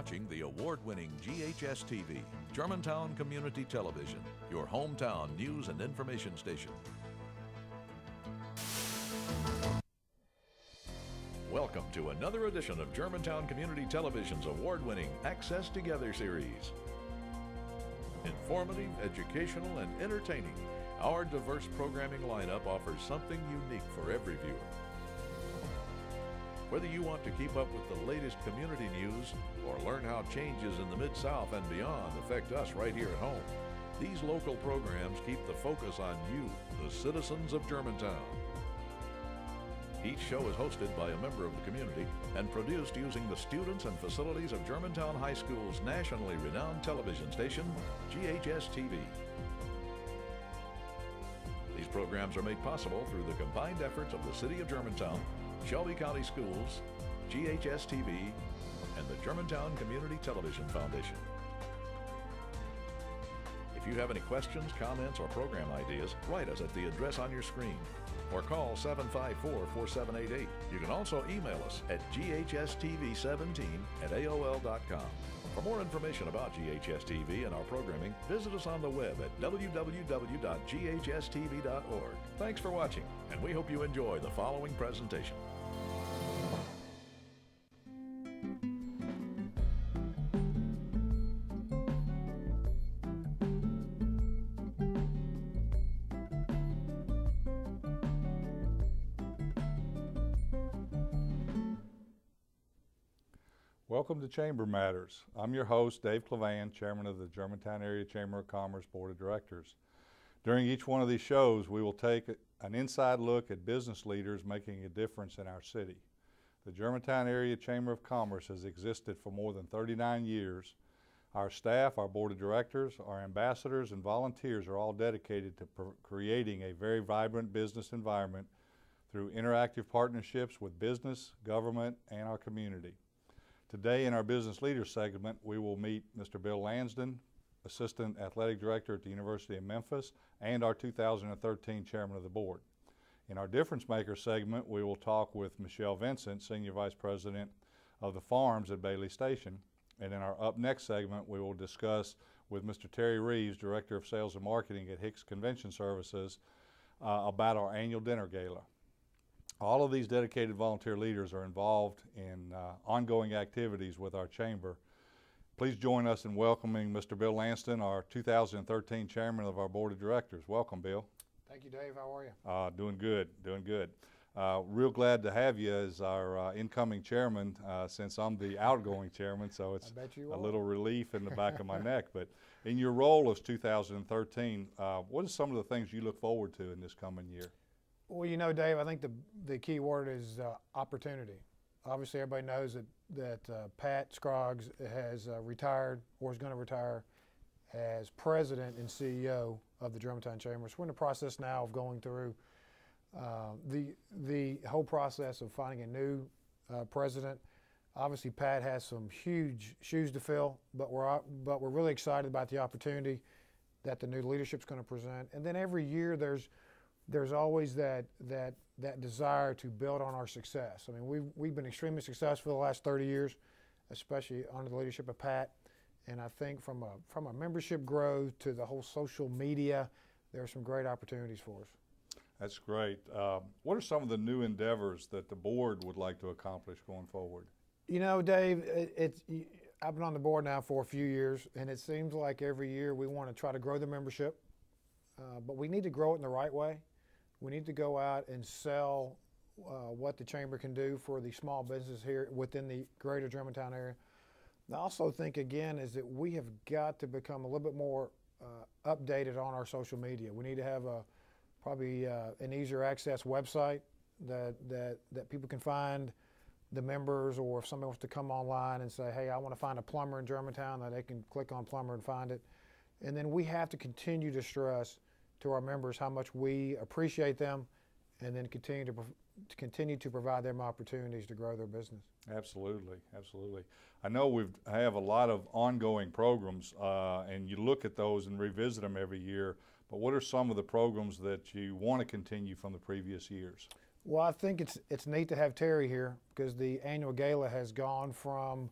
watching the award-winning GHS TV, Germantown Community Television, your hometown news and information station. Welcome to another edition of Germantown Community Television's award-winning Access Together series. Informative, educational, and entertaining, our diverse programming lineup offers something unique for every viewer. Whether you want to keep up with the latest community news or learn how changes in the Mid-South and beyond affect us right here at home, these local programs keep the focus on you, the citizens of Germantown. Each show is hosted by a member of the community and produced using the students and facilities of Germantown High School's nationally renowned television station, GHS TV. These programs are made possible through the combined efforts of the City of Germantown, Shelby County Schools, GHS TV, and the Germantown Community Television Foundation. If you have any questions, comments, or program ideas, write us at the address on your screen or call 754-4788. You can also email us at ghstv17@aol.com. For more information about GHS TV and our programming, visit us on the web at www.ghstv.org. Thanks for watching, and we hope you enjoy the following presentation. Welcome to Chamber Matters. I'm your host, Dave Clavan, Chairman of the Germantown Area Chamber of Commerce Board of Directors. During each one of these shows, we will take an inside look at business leaders making a difference in our city. The Germantown Area Chamber of Commerce has existed for more than 39 years. Our staff, our Board of Directors, our ambassadors, and volunteers are all dedicated to creating a very vibrant business environment through interactive partnerships with business, government, and our community. Today in our Business Leaders segment, we will meet Mr. Bill Lansden, Assistant Athletic Director at the University of Memphis, and our 2013 Chairman of the Board. In our Difference Maker segment, we will talk with Michelle Vincent, Senior Vice President of the Farms at Bailey Station. And in our Up Next segment, we will discuss with Mr. Terry Reeves, Director of Sales and Marketing at Hicks Convention Services, about our annual dinner gala. All of these dedicated volunteer leaders are involved in ongoing activities with our chamber. Please join us in welcoming Mr. Bill Lansden, our 2013 Chairman of our Board of Directors. Welcome, Bill. Thank you, Dave. How are you? Doing good, doing good. Real glad to have you as our incoming chairman since I'm the outgoing chairman, so it's a little relief in the back of my neck. But in your role as 2013, what are some of the things you look forward to in this coming year? Well, you know, Dave, I think the key word is opportunity. Obviously, everybody knows that Pat Scroggs has retired or is going to retire as president and CEO of the Germantown Chamber. So we're in the process now of going through the whole process of finding a new president. Obviously, Pat has some huge shoes to fill, but we're really excited about the opportunity that the new leadership's going to present. And then every year there's always that desire to build on our success. I mean, we've been extremely successful the last 30 years, especially under the leadership of Pat. And I think from a membership growth to the whole social media, there are some great opportunities for us. That's great. What are some of the new endeavors that the board would like to accomplish going forward? You know, Dave, I've been on the board now for a few years, and it seems like every year we want to try to grow the membership, but we need to grow it in the right way. We need to go out and sell what the chamber can do for the small business here within the greater Germantown area. I also think, again, is that we have got to become a little bit more updated on our social media. We need to have probably an easier access website that people can find the members, or if somebody wants to come online and say, hey, I want to find a plumber in Germantown, that they can click on plumber and find it. And then we have to continue to stress to our members how much we appreciate them, and then continue to provide them opportunities to grow their business. Absolutely, absolutely. I know we have a lot of ongoing programs, and you look at those and revisit them every year, but what are some of the programs that you want to continue from the previous years? Well, I think it's neat to have Terry here, because the annual gala has gone from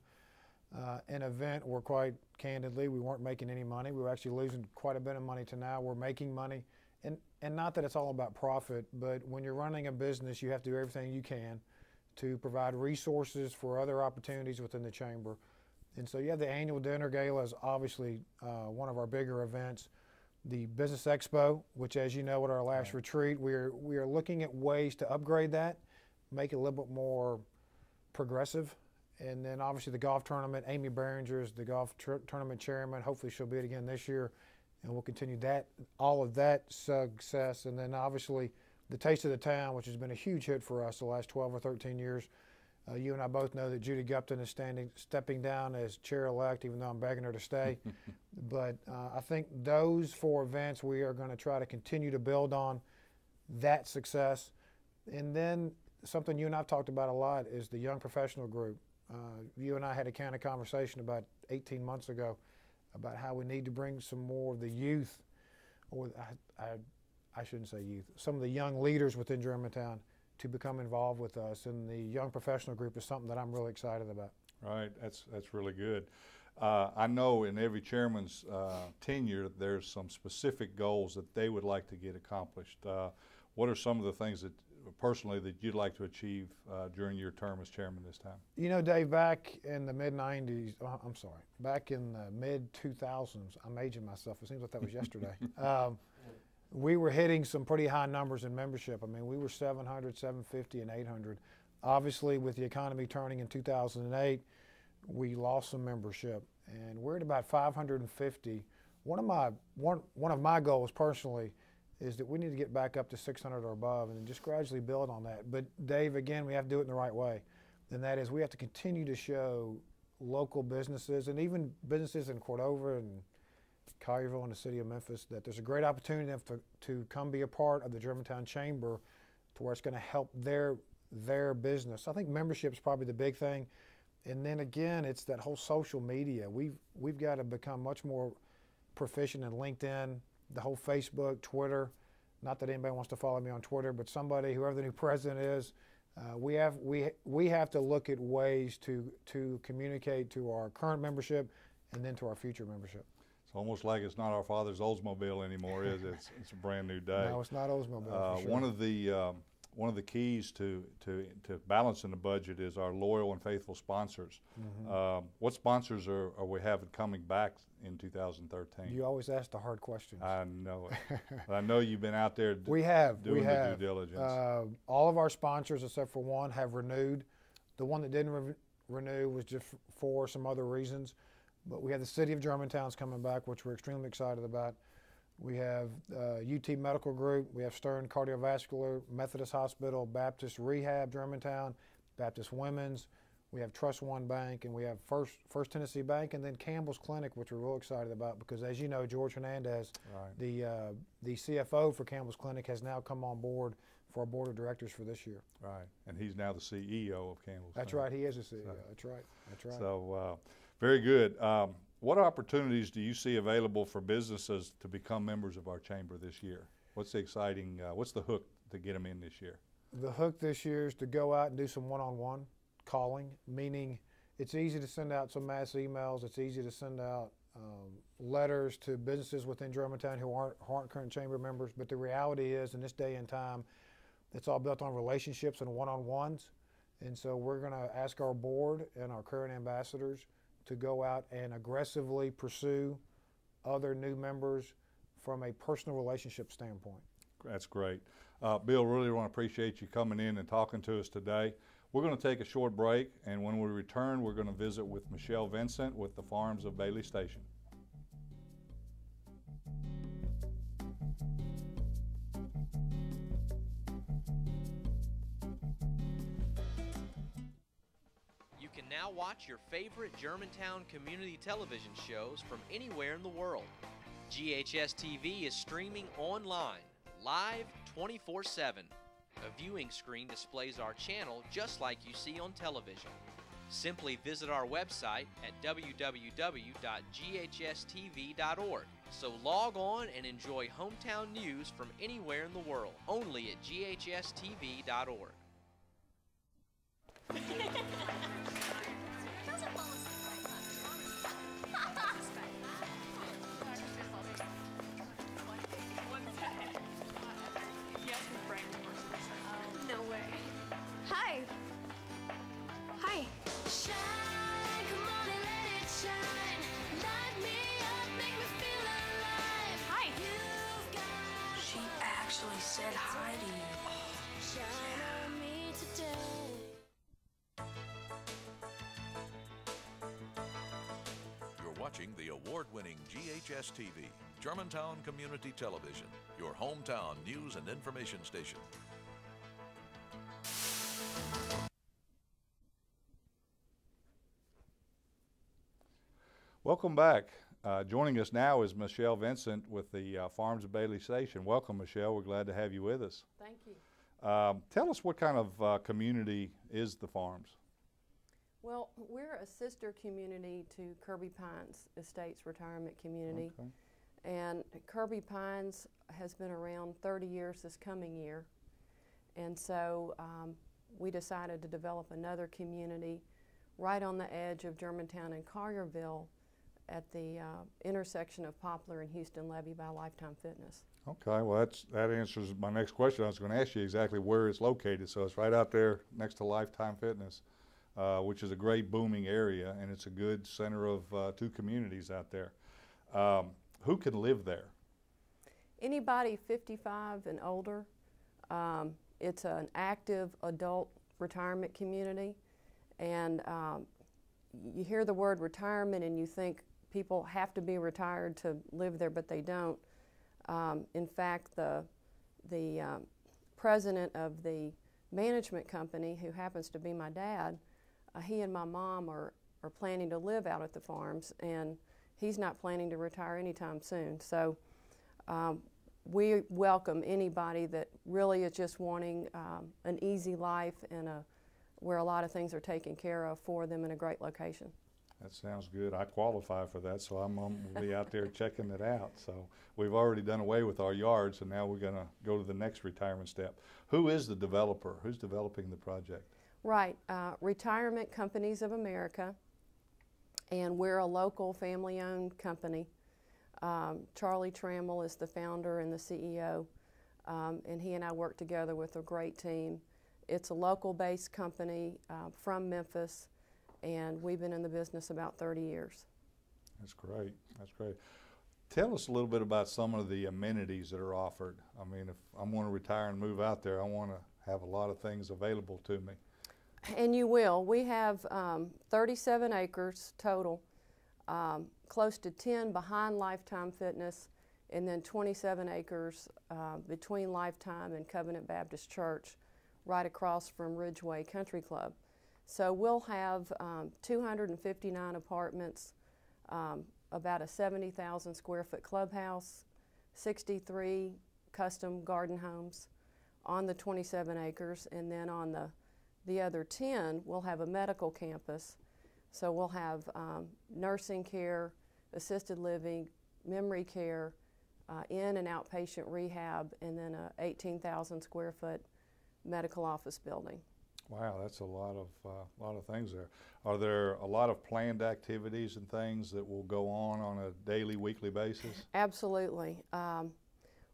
an event where, quite candidly, we weren't making any money. We were actually losing quite a bit of money to now we're making money. And not that it's all about profit, but when you're running a business, you have to do everything you can to provide resources for other opportunities within the chamber. And so you have the annual dinner gala is obviously one of our bigger events. The Business Expo, which, as you know, at our last retreat, we are looking at ways to upgrade that, make it a little bit more progressive. And then obviously the golf tournament, Amy Behringer is the golf tournament chairman. Hopefully she'll be it again this year, and we'll continue that, all of that success. And then obviously the Taste of the Town, which has been a huge hit for us the last 12 or 13 years. You and I both know that Judy Gupton is stepping down as chair-elect, even though I'm begging her to stay. But I think those 4 events, we are going to try to continue to build on that success. And then something you and I've talked about a lot is the young professional group. You and I had a kind of conversation about 18 months ago about how we need to bring some more of the youth, or I shouldn't say youth, some of the young leaders within Germantown to become involved with us. And the young professional group is something that I'm really excited about. Right, that's really good. I know in every chairman's tenure there's some specific goals that they would like to get accomplished. What are some of the things that personally that you'd like to achieve during your term as chairman this time? You know, Dave, back in the mid-90s, back in the mid-2000s, I'm aging myself, it seems like that was yesterday, we were hitting some pretty high numbers in membership. I mean, we were 700, 750, and 800. Obviously, with the economy turning in 2008, we lost some membership, and we're at about 550. One of my goals personally is that we need to get back up to 600 or above and just gradually build on that. But Dave, again, we have to do it in the right way. And that is we have to continue to show local businesses and even businesses in Cordova and Collierville and the city of Memphis that there's a great opportunity to come be a part of the Germantown Chamber to where it's going to help their business. I think membership is probably the big thing. And then again, it's that whole social media. We've got to become much more proficient in LinkedIn, the whole Facebook, Twitter. Not that anybody wants to follow me on Twitter, but somebody, whoever the new president is, we have to look at ways to communicate to our current membership and then to our future membership. It's almost like it's not our father's Oldsmobile anymore, is it? It's a brand new day. No, it's not Oldsmobile. For sure. One of the keys to balancing the budget is our loyal and faithful sponsors. Mm-hmm. What sponsors are we having coming back in 2013? You always ask the hard questions. I know it. But I know you've been out there doing the due diligence. All of our sponsors, except for one, have renewed. The one that didn't renew was just for some other reasons. But we have the City of Germantown's coming back, which we're extremely excited about. We have UT Medical Group, we have Stern Cardiovascular, Methodist Hospital, Baptist Rehab Germantown, Baptist Women's, we have Trust One Bank, and we have First Tennessee Bank, and then Campbell's Clinic, which we're real excited about because, as you know, George Hernandez, right, the CFO for Campbell's Clinic, has now come on board for our board of directors for this year. Right, and he's now the CEO of Campbell's That's Clinic. Right, he is a CEO. That's right. That's right. So, very good. What opportunities do you see available for businesses to become members of our chamber this year? What's the exciting, what's the hook to get them in this year? The hook this year is to go out and do some one-on-one calling, meaning it's easy to send out some mass emails, it's easy to send out letters to businesses within Germantown who aren't current chamber members, but the reality is in this day and time, it's all built on relationships and one-on-ones. And so we're going to ask our board and our current ambassadors to go out and aggressively pursue other new members from a personal relationship standpoint. That's great. Bill, really want to appreciate you coming in and talking to us today. We're going to take a short break, and when we return, we're going to visit with Michelle Vincent with the Farms of Bailey Station. Now watch your favorite Germantown community television shows from anywhere in the world. GHS TV is streaming online, live 24/7. A viewing screen displays our channel just like you see on television. Simply visit our website at www.ghstv.org. So log on and enjoy hometown news from anywhere in the world, only at ghstv.org. said hi to you. Shine on me today. You're watching the award-winning GHS TV, Germantown Community Television, your hometown news and information station. Welcome back. Joining us now is Michelle Vincent with the Farms of Bailey Station. Welcome, Michelle. We're glad to have you with us. Thank you. Tell us what kind of community is the Farms? Well, we're a sister community to Kirby Pines Estates Retirement Community. Okay. And Kirby Pines has been around 30 years this coming year. And so we decided to develop another community right on the edge of Germantown and Collierville at the intersection of Poplar and Houston Levee by Lifetime Fitness. Okay, well that answers my next question. I was going to ask you exactly where it's located. So it's right out there next to Lifetime Fitness, which is a great booming area, and it's a good center of two communities out there. Who can live there? Anybody 55 and older. It's an active adult retirement community, and you hear the word retirement and you think people have to be retired to live there, but they don't. In fact, the president of the management company, who happens to be my dad, he and my mom are planning to live out at the Farms, and he's not planning to retire anytime soon. So we welcome anybody that really is just wanting an easy life and where a lot of things are taken care of for them in a great location. That sounds good. I qualify for that, so I'm going to be out there checking it out. So we've already done away with our yards, and now we're going to go to the next retirement step. Who is the developer? Who's developing the project? Right. Retirement Companies of America, and we're a local family-owned company. Charlie Trammell is the founder and the CEO, and he and I work together with a great team. It's a local-based company from Memphis, and we've been in the business about 30 years. That's great. That's great. Tell us a little bit about some of the amenities that are offered. I mean, if I want to retire and move out there, I want to have a lot of things available to me. And you will. We have 37 acres total, close to 10 behind Lifetime Fitness, and then 27 acres between Lifetime and Covenant Baptist Church, right across from Ridgeway Country Club. So we'll have 259 apartments, about a 70,000 square foot clubhouse, 63 custom garden homes on the 27 acres, and then on the other 10, we'll have a medical campus. So we'll have nursing care, assisted living, memory care, in and outpatient rehab, and then a 18,000 square foot medical office building. Wow, that's a lot of things there. Are there a lot of planned activities and things that will go on a daily, weekly basis? Absolutely.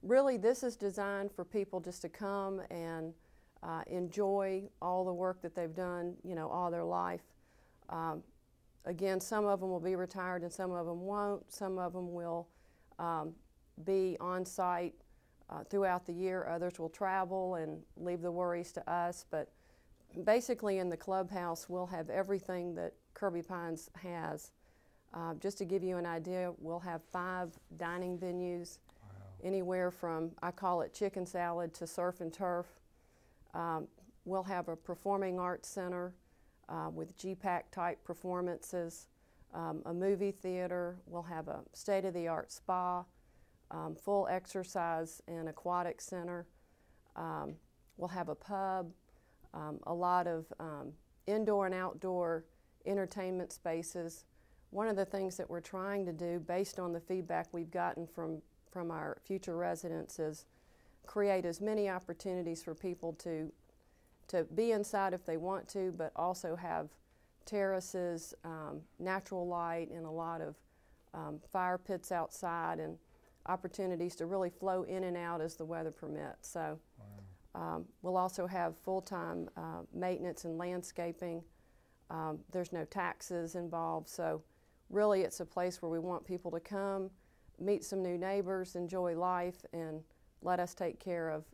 Really, this is designed for people just to come and enjoy all the work that they've done, all their life. Again, some of them will be retired and some of them won't. Some of them will be on site throughout the year. Others will travel and leave the worries to us. But basically in the clubhouse, we'll have everything that Kirby Pines has. Just to give you an idea, we'll have 5 dining venues, anywhere from, I call it chicken salad, to surf and turf. We'll have a performing arts center with GPAC type performances, a movie theater. We'll have a state-of-the-art spa, full exercise and aquatic center. We'll have a pub, a lot of indoor and outdoor entertainment spaces. One of the things that we're trying to do, based on the feedback we've gotten from our future residents, is create as many opportunities for people to be inside if they want to, but also have terraces, natural light, and a lot of fire pits outside, and opportunities to really flow in and out as the weather permits. So we'll also have full-time maintenance and landscaping. There's no taxes involved, so really it's a place where we want people to come, meet some new neighbors, enjoy life, and let us take care of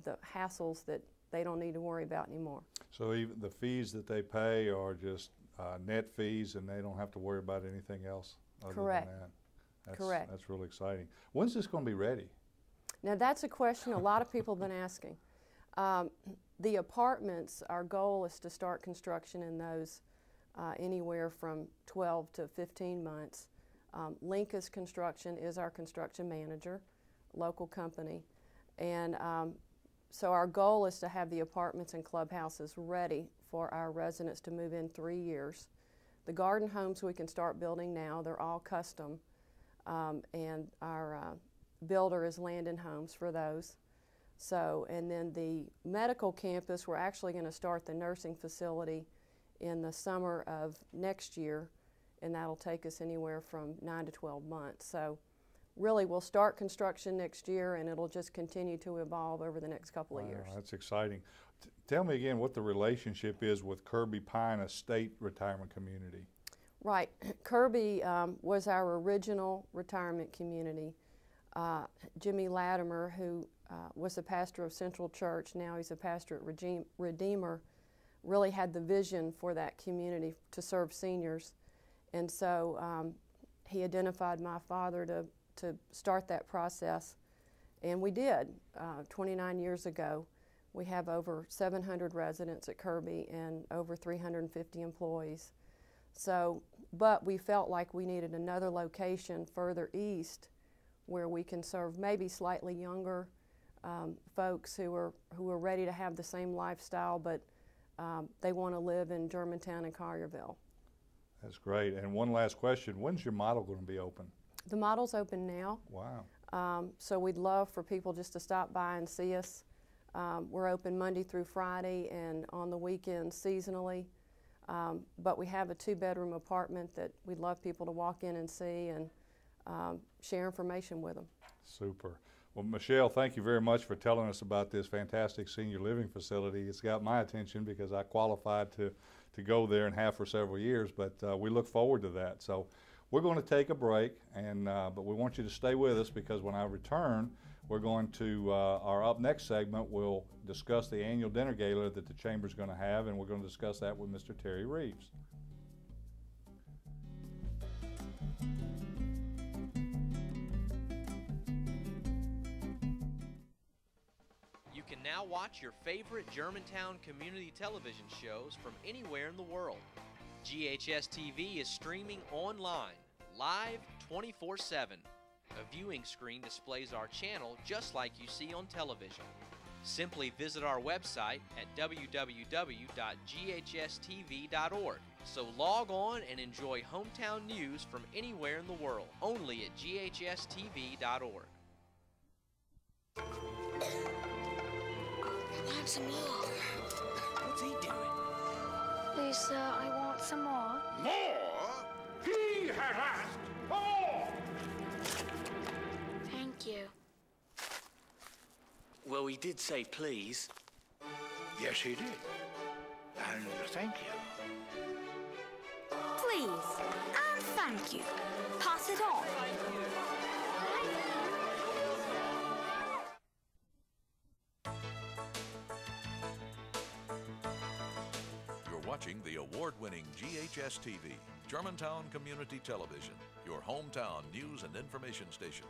the hassles that they don't need to worry about anymore. So even the fees that they pay are just net fees, and they don't have to worry about anything else other Correct. than that. Correct. That's really exciting. When's this going to be ready? Now that's a question a lot of people have been asking. The apartments, our goal is to start construction in those anywhere from 12 to 15 months. Linkus Construction is our construction manager, local company, and so our goal is to have the apartments and clubhouses ready for our residents to move in 3 years. The garden homes we can start building now. They're all custom, and our builder is Landon Homes for those. So, and then the medical campus, we're actually going to start the nursing facility in the summer of next year, and that'll take us anywhere from 9 to 12 months. So really we'll start construction next year, and it'll just continue to evolve over the next couple of years. That's exciting. Tell me again what the relationship is with Kirby Pine Estate Retirement Community. Right. Kirby was our original retirement community. Jimmy Latimer, who was a pastor of Central Church, now he's a pastor at Redeemer, really had the vision for that community to serve seniors. And so he identified my father to start that process, and we did 29 years ago. We have over 700 residents at Kirby and over 350 employees. So, but we felt like we needed another location further east where we can serve maybe slightly younger folks who are ready to have the same lifestyle, but they want to live in Germantown and Collierville. That's great. And one last question, when's your model going to be open? The model's open now. Wow. So we'd love for people just to stop by and see us. We're open Monday through Friday and on the weekends seasonally. But we have a 2-bedroom apartment that we'd love people to walk in and see and share information with them. Super. Well, Michelle, thank you very much for telling us about this fantastic senior living facility. It's got my attention because I qualified to go there and have for several years, but we look forward to that. So we're going to take a break, and but we want you to stay with us because when I return, we're going to, our up next segment, we'll discuss the annual dinner gala that the Chamber's going to have, and we're going to discuss that with Mr. Terry Reeves. You can now watch your favorite Germantown community television shows from anywhere in the world. GHS TV is streaming online, live 24/7. A viewing screen displays our channel just like you see on television. Simply visit our website at www.ghstv.org. So log on and enjoy hometown news from anywhere in the world, only at ghstv.org. I want some more. What's he doing? Please, sir, I want some more. More? He has asked for more! Thank you. Well, he did say please. Yes, he did. And thank you. Please, and thank you. Pass it on. You're watching the award-winning GHS TV, Germantown Community Television, your hometown news and information station.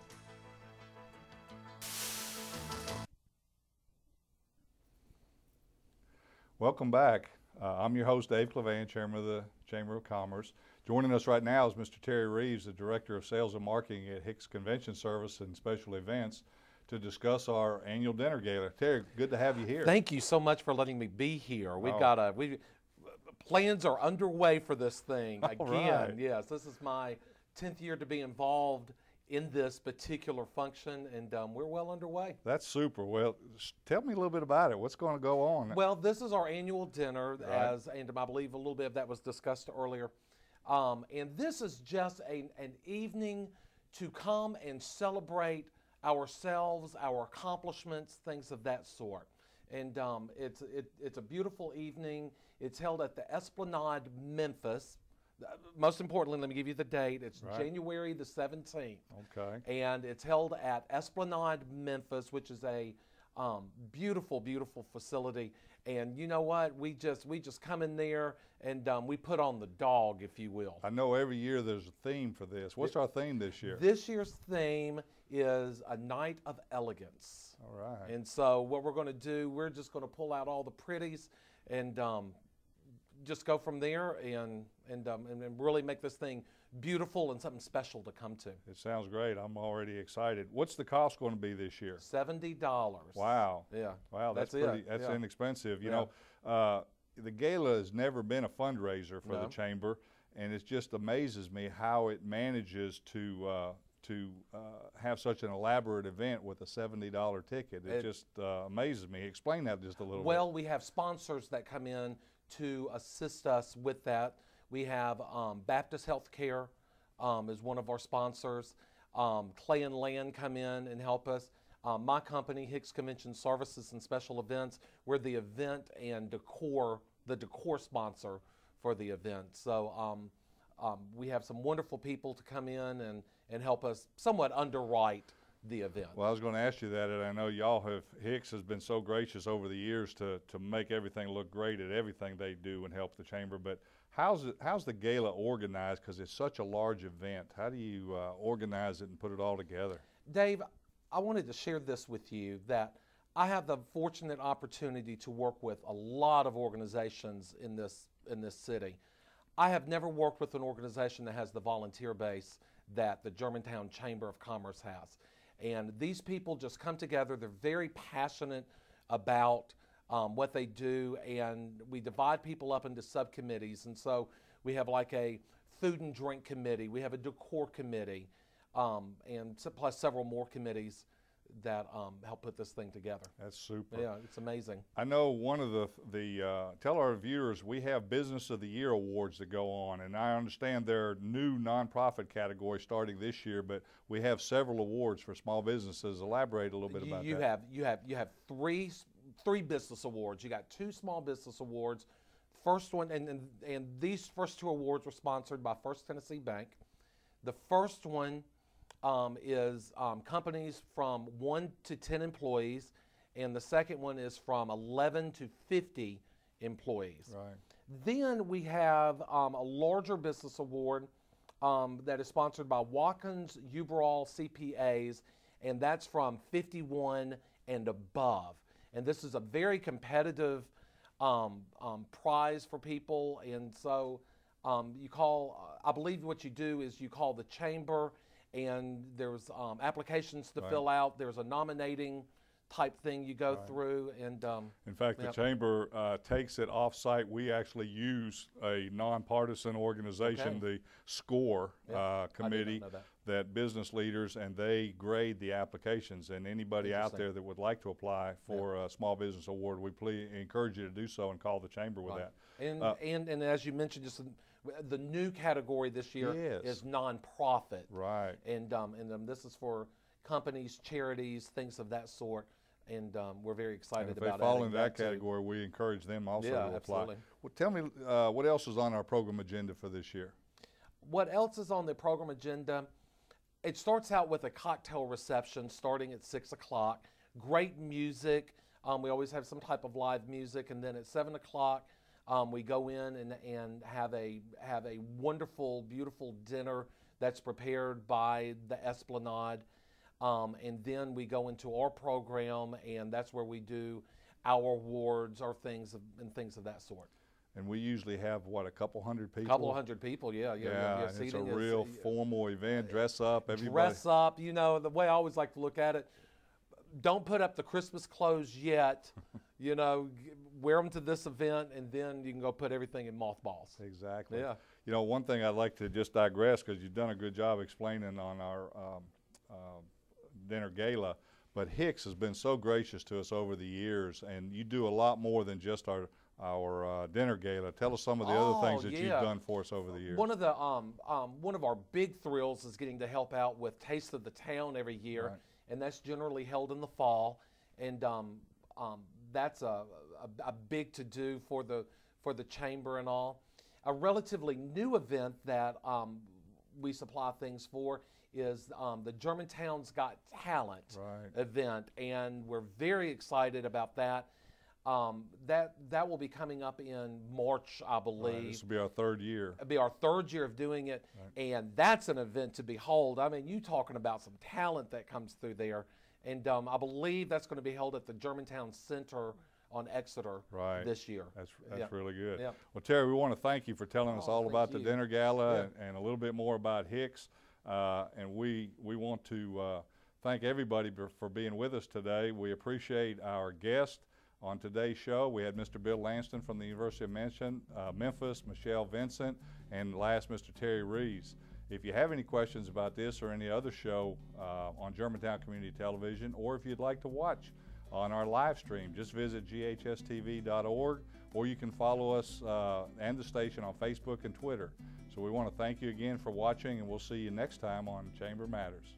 Welcome back. I'm your host, Dave Clevan, Chairman of the Chamber of Commerce. Joining us right now is Mr. Terry Reeves, the Director of Sales and Marketing at Hicks Convention Service and Special Events, to discuss our annual dinner gala. Terry, good to have you here. Thank you so much for letting me be here. We've got plans are underway for this thing again. Right. Yes, this is my 10th year to be involved in this particular function, and we're well underway. That's super. Well, tell me a little bit about it. What's going to go on? Well, this is our annual dinner, Right. and I believe a little bit of that was discussed earlier. And this is just an evening to come and celebrate ourselves, our accomplishments, things of that sort. And it's a beautiful evening. It's held at the Esplanade, Memphis. most importantly, let me give you the date. It's Right. January the 17th. Okay. And it's held at Esplanade, Memphis, which is a beautiful, beautiful facility. And you know what? We just come in there and we put on the dog, if you will. I know every year there's a theme for this. What's our theme this year? This year's theme is a night of elegance. All right. And so what we're going to do, we're just going to pull out all the pretties and just go from there and really make this thing beautiful and something special to come to. It sounds great. I'm already excited. What's the cost going to be this year? $70. Wow. Yeah. Wow, that's it. pretty. That's Yeah. inexpensive. You Yeah. know, the gala has never been a fundraiser for the No. chamber, and it just amazes me how it manages to have such an elaborate event with a $70 ticket. It just amazes me. Explain that just a little bit. Well, we have sponsors that come in to assist us with that. We have Baptist Healthcare is one of our sponsors. Clay and Land come in and help us. My company, Hicks Convention Services and Special Events, we're the event and decor sponsor for the event. So we have some wonderful people to come in and help us somewhat underwrite the event. Well, I was going to ask you that, and I know Hicks has been so gracious over the years to make everything look great at everything they do and help the chamber. But how's the gala organized? Because it's such a large event. How do you organize it and put it all together? Dave, I wanted to share this with you that I have the fortunate opportunity to work with a lot of organizations in this city. I have never worked with an organization that has the volunteer base that the Germantown Chamber of Commerce has. And these people just come together. They're very passionate about what they do, and we divide people up into subcommittees. And so we have like a food and drink committee, we have a decor committee, and plus several more committees that help put this thing together. That's super. Yeah, it's amazing. I know one of tell our viewers, we have Business of the Year awards that go on, and I understand there are new nonprofit categories starting this year, but we have several awards for small businesses. Elaborate a little bit about that. You have three business awards. You got 2 small business awards. First one, and these first 2 awards were sponsored by First Tennessee Bank. The first one is companies from 1 to 10 employees, and the second one is from 11 to 50 employees. Right. Then we have a larger business award that is sponsored by Watkins Uberall CPAs, and that's from 51 and above. And this is a very competitive prize for people, and so you call, I believe what you do is you call the chamber, and there's applications to fill out. There's a nominating type thing you go through, and in fact, the chamber takes it off-site. We actually use a nonpartisan organization, the SCORE committee, that business leaders, and they grade the applications. And anybody out there that would like to apply for a small business award, we encourage you to do so and call the chamber with that. And as you mentioned, just the new category this year is nonprofit. Right. And this is for companies, charities, things of that sort. And we're very excited and if about they fall in that too. category, we encourage them also to apply. Absolutely. Well, tell me, what else is on our program agenda for this year? What else is on the program agenda? It starts out with a cocktail reception starting at 6 o'clock. Great music. We always have some type of live music. And then at 7 o'clock, we go in and have a wonderful, beautiful dinner that's prepared by the Esplanade. And then we go into our program, and that's where we do our awards, our things of that sort. And we usually have, what, a couple hundred people? A couple hundred people, yeah. And it's a real formal event, dress up, everybody. Dress up, you know, the way I always like to look at it, don't put up the Christmas clothes yet, you know, wear them to this event, and then you can go put everything in mothballs. Exactly. Yeah. You know, one thing I'd like to just digress, because you've done a good job explaining on our dinner gala, but Hicks has been so gracious to us over the years, and you do a lot more than just our dinner gala. Tell us some of the other things that you've done for us over the years. One of the one of our big thrills is getting to help out with Taste of the Town every year, and that's generally held in the fall, and that's a big to do for the chamber and all. a relatively new event that we supply things for is the Germantown's Got Talent event, and we're very excited about that. That will be coming up in March, I believe. This will be our 3rd year. It'll be our 3rd year of doing it, and that's an event to behold. I mean, you talking about some talent that comes through there, and I believe that's going to be held at the Germantown Center on Exeter this year. That's really good. Yep. Well, Terry, we want to thank you for telling us all about the dinner gala and a little bit more about Hicks. And we want to thank everybody for being with us today. We appreciate our guest on today's show. We had Mr. Bill Lanston from the University of Memphis, Michelle Vincent, and last Mr. Terry Reeves. If you have any questions about this or any other show on Germantown Community Television, or if you'd like to watch on our live stream, just visit ghstv.org, or you can follow us and the station on Facebook and Twitter. So we want to thank you again for watching, and we'll see you next time on Chamber Matters.